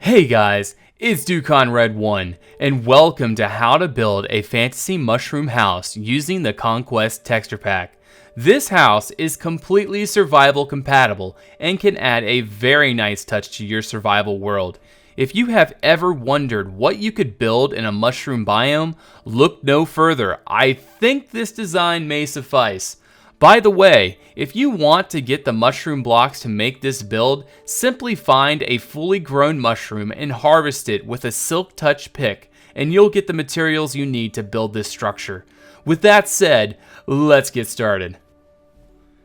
Hey guys, it's DuconRed1, and welcome to how to build a fantasy mushroom house using the Conquest texture pack. This house is completely survival compatible and can add a very nice touch to your survival world. If you have ever wondered what you could build in a mushroom biome, look no further. I think this design may suffice. By the way, if you want to get the mushroom blocks to make this build, simply find a fully grown mushroom and harvest it with a Silk Touch pick, and you'll get the materials you need to build this structure. With that said, let's get started.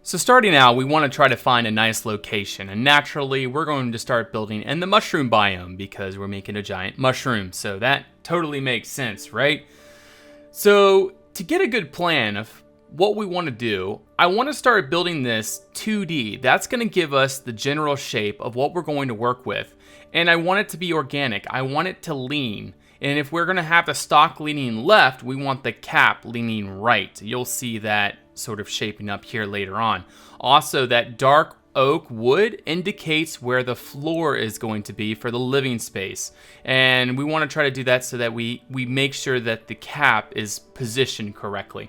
So starting out, we want to try to find a nice location, and naturally we're going to start building in the mushroom biome because we're making a giant mushroom, so that totally makes sense, right? So to get a good plan of what we want to do, I want to start building this 2D. That's going to give us the general shape of what we're going to work with. And I want it to be organic. I want it to lean. And if we're going to have the stock leaning left, we want the cap leaning right. You'll see that sort of shaping up here later on. Also, that dark oak wood indicates where the floor is going to be for the living space. And we want to try to do that so that we make sure that the cap is positioned correctly.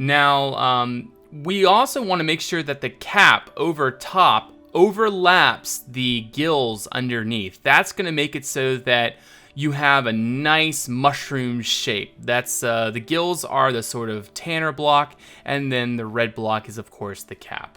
Now, we also want to make sure that the cap over top overlaps the gills underneath. That's going to make it so that you have a nice mushroom shape. That's the gills are the sort of tanner block, and then the red block is, of course, the cap.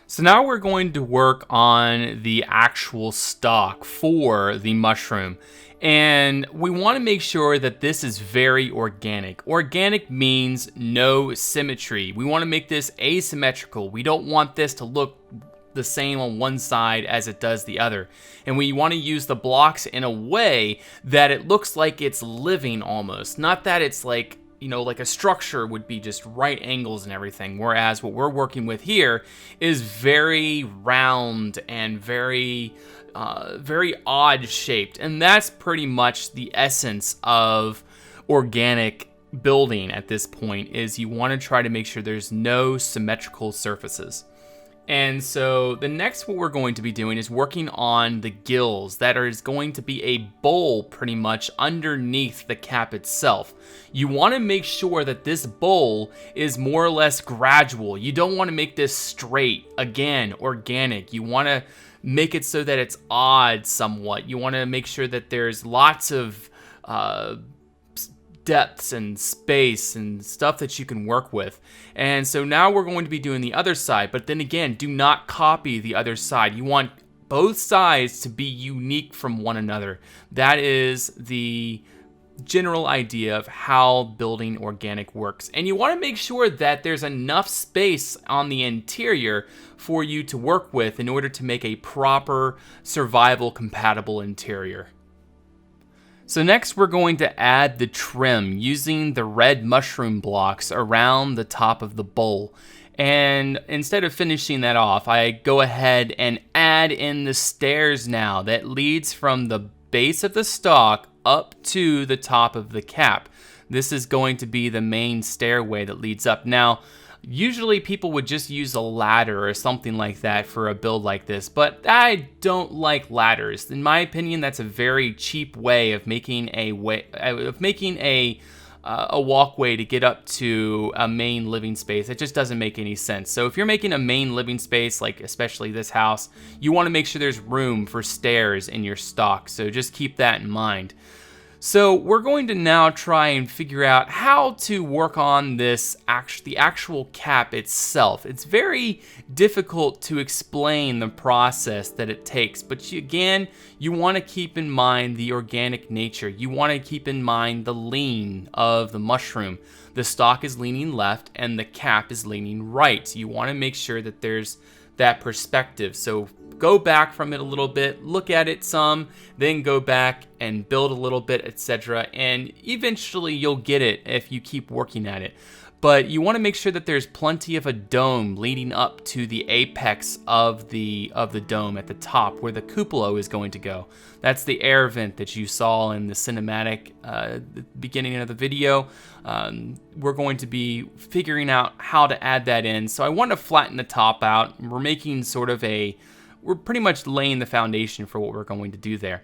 So now we're going to work on the actual stock for the mushroom. And we want to make sure that this is very organic. Organic means no symmetry. We want to make this asymmetrical. We don't want this to look the same on one side as it does the other. And we want to use the blocks in a way that it looks like it's living almost. Not that it's like, you know, like a structure would be just right angles and everything. Whereas what we're working with here is very round and very odd shaped, and that's pretty much the essence of organic building at this point. Is you want to try to make sure there's no symmetrical surfaces. And so the next what we're going to be doing is working on the gills. That is going to be a bowl pretty much underneath the cap itself. You want to make sure that this bowl is more or less gradual. You don't want to make this straight, again, organic. You want to make it so that it's odd somewhat. You want to make sure that there's lots of depths and space and stuff that you can work with. And so now we're going to be doing the other side, but then again, do not copy the other side. You want both sides to be unique from one another. That is the general idea of how building organic works. And you want to make sure that there's enough space on the interior for you to work with in order to make a proper survival compatible interior. So next we're going to add the trim using the red mushroom blocks around the top of the bowl. And instead of finishing that off, I go ahead and add in the stairs now that leads from the base of the stalk up to the top of the cap. This is going to be the main stairway that leads up. Now, usually people would just use a ladder or something like that for a build like this, but I don't like ladders. In my opinion, that's a very cheap way of making a walkway to get up to a main living space. It just doesn't make any sense. So if you're making a main living space, like especially this house, you want to make sure there's room for stairs in your stock. So just keep that in mind. So we're going to now try and figure out how to work on this the actual cap itself. It's very difficult to explain the process that it takes, but again, you want to keep in mind the organic nature. You want to keep in mind the lean of the mushroom. The stalk is leaning left and the cap is leaning right. You want to make sure that there's that perspective. So go back from it a little bit, look at it some, then go back and build a little bit, etc. And eventually you'll get it if you keep working at it. But you want to make sure that there's plenty of a dome leading up to the apex of the dome at the top where the cupola is going to go. That's the air vent that you saw in the cinematic beginning of the video. We're going to be figuring out how to add that in. So I want to flatten the top out. We're making sort of a we're pretty much laying the foundation for what we're going to do there.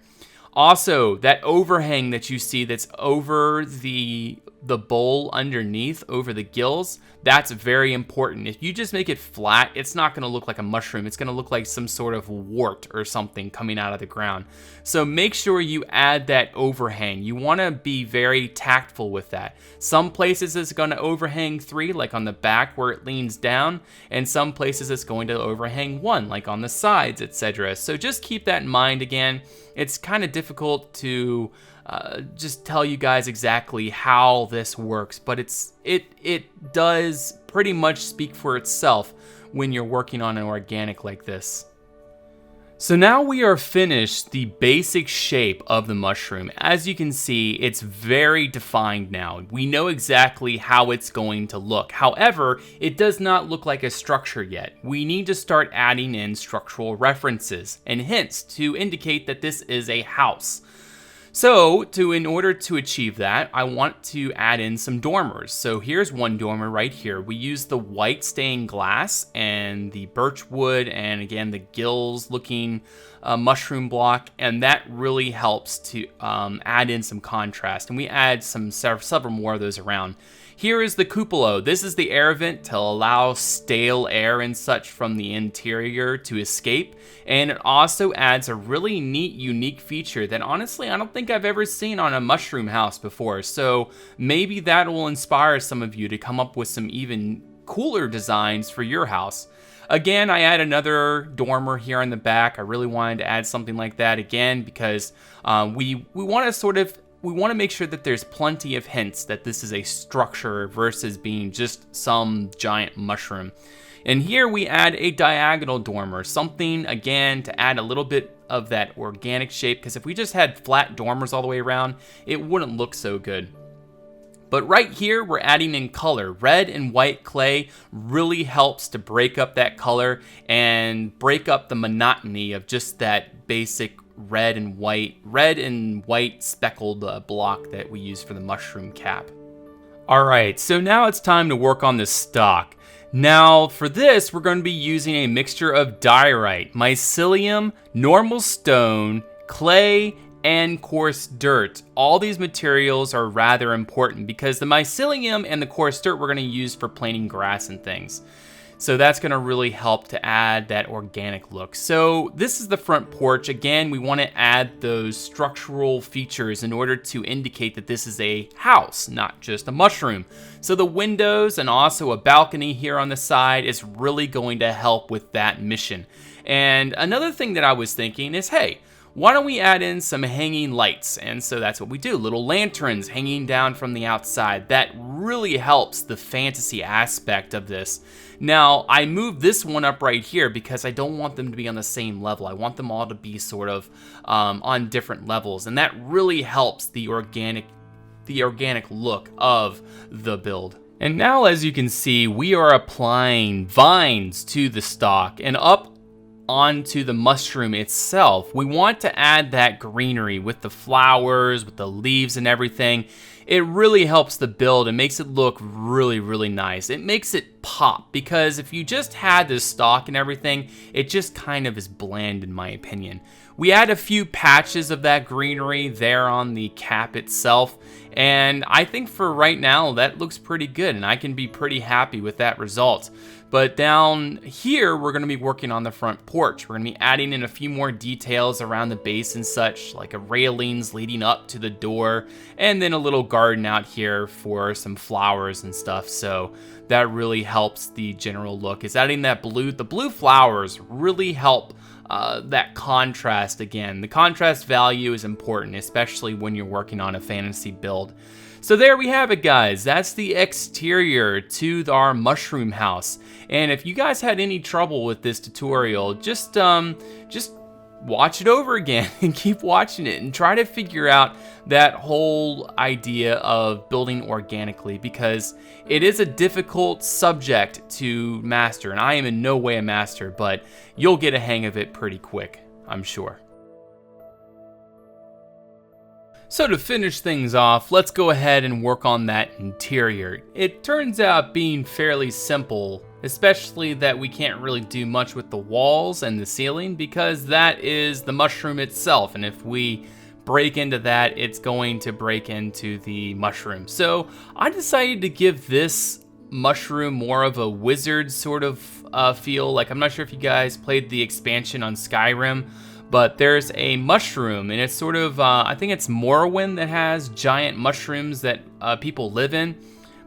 Also, that overhang that you see that's over the bowl underneath, over the gills, that's very important. If you just make it flat, it's not going to look like a mushroom. It's going to look like some sort of wart or something coming out of the ground. So make sure you add that overhang. You want to be very tactful with that. Some places it's going to overhang 3, like on the back where it leans down, and some places it's going to overhang 1, like on the sides, etc. So just keep that in mind. Again, it's kind of difficult to just tell you guys exactly how this works, but it does pretty much speak for itself when you're working on an organic like this. So now we are finished the basic shape of the mushroom. As you can see, it's very defined now. We know exactly how it's going to look. However, it does not look like a structure yet. We need to start adding in structural references and hints to indicate that this is a house. So, in order to achieve that, I want to add in some dormers. So here's one dormer right here. We use the white stained glass and the birch wood and again the gills looking mushroom block, and that really helps to add in some contrast. And we add several more of those around. Here is the cupola. This is the air vent to allow stale air and such from the interior to escape. And it also adds a really neat, unique feature that honestly I don't think I've ever seen on a mushroom house before. So maybe that will inspire some of you to come up with some even cooler designs for your house. Again, I add another dormer here on the back. I really wanted to add something like that again because we want to make sure that there's plenty of hints that this is a structure versus being just some giant mushroom. And here we add a diagonal dormer, something again to add a little bit of that organic shape, because if we just had flat dormers all the way around, it wouldn't look so good. But right here, we're adding in color. Red and white clay really helps to break up that color and break up the monotony of just that basic red and white speckled block that we use for the mushroom cap. All right, so now it's time to work on the stock. Now for this, we're going to be using a mixture of diorite, mycelium, normal stone, clay, and coarse dirt. All these materials are rather important because the mycelium and the coarse dirt we're going to use for planting grass and things. So that's going to really help to add that organic look. So this is the front porch. Again, we want to add those structural features in order to indicate that this is a house, not just a mushroom. So the windows and also a balcony here on the side is really going to help with that mission. And another thing that I was thinking is, hey, why don't we add in some hanging lights? And so that's what we do, little lanterns hanging down from the outside. That really helps the fantasy aspect of this. Now, I moved this one up right here because I don't want them to be on the same level. I want them all to be sort of on different levels, and that really helps the organic look of the build. And now, as you can see, we are applying vines to the stalk and up onto the mushroom itself. We want to add that greenery with the flowers, with the leaves and everything. It really helps the build and makes it look really, really nice. It makes it pop because if you just had this stalk and everything, it just kind of is bland in my opinion. We add a few patches of that greenery there on the cap itself, and I think for right now that looks pretty good and I can be pretty happy with that result. But down here, we're going to be working on the front porch. We're going to be adding in a few more details around the base and such, like a railings leading up to the door, and then a little garden out here for some flowers and stuff. So that really helps the general look. It's adding that blue. The blue flowers really help that contrast again. The contrast value is important, especially when you're working on a fantasy build. So there we have it, guys. That's the exterior to our mushroom house. And if you guys had any trouble with this tutorial, just watch it over again and keep watching it and try to figure out that whole idea of building organically, because it is a difficult subject to master, and I am in no way a master, but you'll get a hang of it pretty quick, I'm sure. So to finish things off, let's go ahead and work on that interior. It turns out being fairly simple especially that we can't really do much with the walls and the ceiling because that is the mushroom itself, and if we break into that, it's going to break into the mushroom. So I decided to give this mushroom more of a wizard sort of feel. Like, I'm not sure if you guys played the expansion on Skyrim, but there's a mushroom, and it's sort of, I think it's Morrowind that has giant mushrooms that people live in.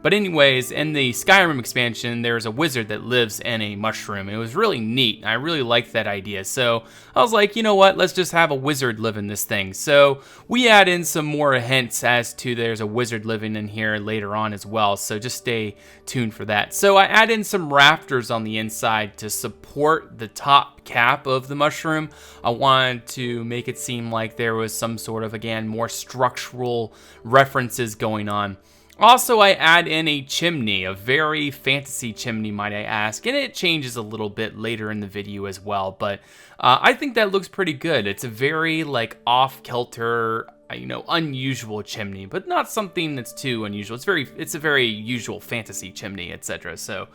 But anyways, in the Skyrim expansion, there's a wizard that lives in a mushroom. It was really neat. I really liked that idea. So I was like, you know what? Let's just have a wizard live in this thing. So we add in some more hints as to there's a wizard living in here later on as well. So just stay tuned for that. So I add in some rafters on the inside to support the top cap of the mushroom. I wanted to make it seem like there was some sort of, again, more structural references going on. Also, I add in a chimney, a very fantasy chimney, might I ask, and it changes a little bit later in the video as well, but I think that looks pretty good. It's a very, like, off-kilter, unusual chimney, but not something that's too unusual. It's a very usual fantasy chimney, etc. So,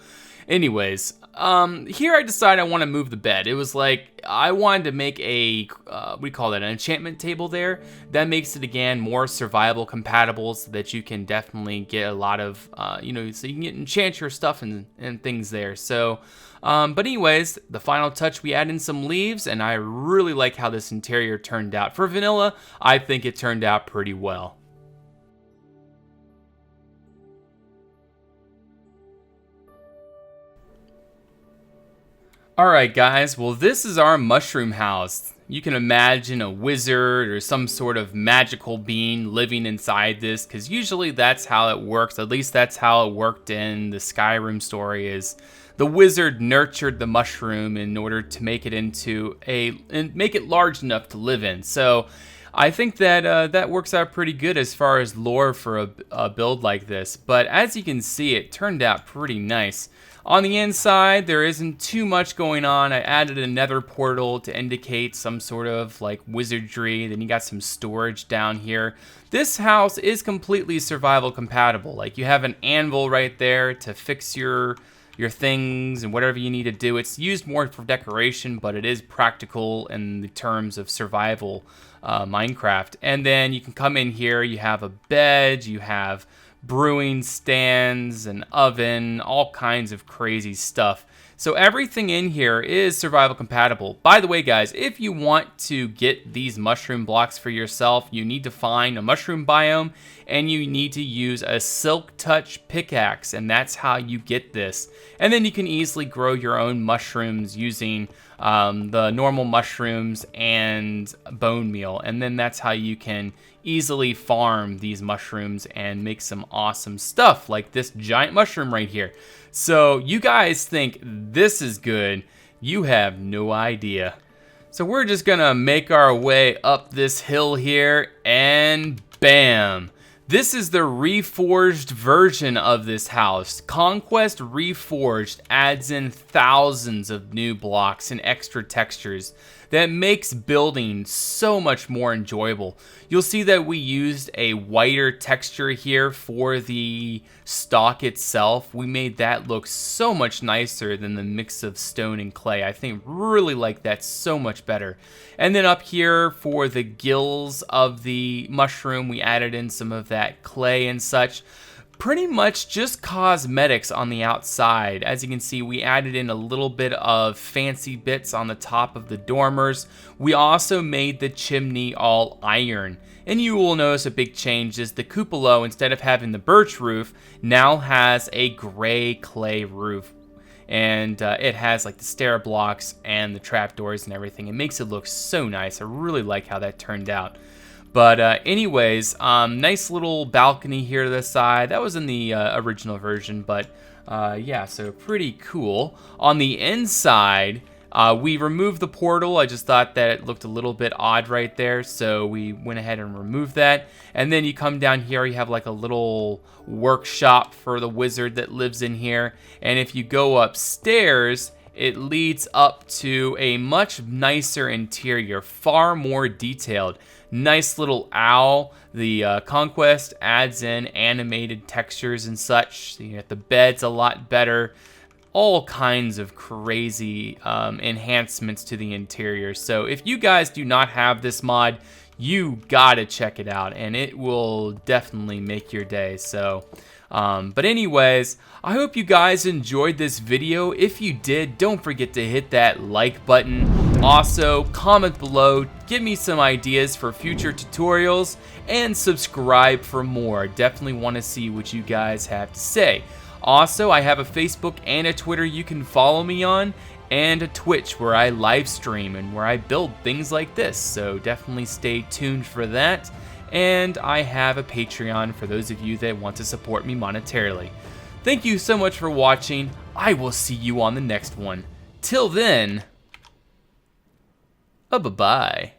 anyways, here I decided I want to move the bed. It was like, I wanted to make a, we call that an enchantment table there. That makes it, again, more survival compatible so that you can definitely get a lot of, so you can enchant your stuff and things there. So, but anyways, the final touch, we add in some leaves, and I really like how this interior turned out. For vanilla, I think it turned out pretty well. Alright guys, well this is our mushroom house. You can imagine a wizard or some sort of magical being living inside this, because usually that's how it works. At least that's how it worked in the Skyrim story, is the wizard nurtured the mushroom in order to make it and make it large enough to live in. So I think that that works out pretty good as far as lore for a build like this. But as you can see, it turned out pretty nice. On the inside, there isn't too much going on. I added a nether portal to indicate some sort of like wizardry. Then you got some storage down here. This house is completely survival compatible. Like, you have an anvil right there to fix your things and whatever you need to do. It's used more for decoration, but it is practical in the terms of survival Minecraft. And then you can come in here, you have a bed, you have brewing stands, an oven, all kinds of crazy stuff. So everything in here is survival compatible. By the way, guys, if you want to get these mushroom blocks for yourself, you need to find a mushroom biome and you need to use a silk touch pickaxe, and that's how you get this. And then you can easily grow your own mushrooms using the normal mushrooms and bone meal, and then that's how you can easily farm these mushrooms and make some awesome stuff like this giant mushroom right here. So you guys think this is good, you have no idea. So we're just gonna make our way up this hill here, and bam! This is the reforged version of this house. Conquest Reforged adds in thousands of new blocks and extra textures that makes building so much more enjoyable. You'll see that we used a whiter texture here for the stock itself. We made that look so much nicer than the mix of stone and clay. I think really like that so much better. And then up here for the gills of the mushroom, we added in some of that clay and such. Pretty much just cosmetics on the outside. As you can see, we added in a little bit of fancy bits on the top of the dormers. We also made the chimney all iron. And you will notice a big change is the cupola, instead of having the birch roof, now has a gray clay roof. And it has like the stair blocks and the trapdoors and everything. It makes it look so nice. I really like how that turned out. But anyways, nice little balcony here to the side. That was in the original version, but yeah, so pretty cool. On the inside, we removed the portal. I just thought that it looked a little bit odd right there, so we went ahead and removed that. And then you come down here, you have like a little workshop for the wizard that lives in here. And if you go upstairs, it leads up to a much nicer interior, far more detailed. Nice little owl. The Conquest adds in animated textures and such. You get the bed's a lot better. all kinds of crazy enhancements to the interior. So if you guys do not have this mod, you gotta check it out, and it will definitely make your day. So but anyways, I hope you guys enjoyed this video. If you did, don't forget to hit that like button. Also, comment below, give me some ideas for future tutorials, and subscribe for more. Definitely want to see what you guys have to say. Also, I have a Facebook and a Twitter you can follow me on, and a Twitch where I live stream and where I build things like this. So definitely stay tuned for that. And I have a Patreon for those of you that want to support me monetarily. Thank you so much for watching. I will see you on the next one. Till then, bye-bye.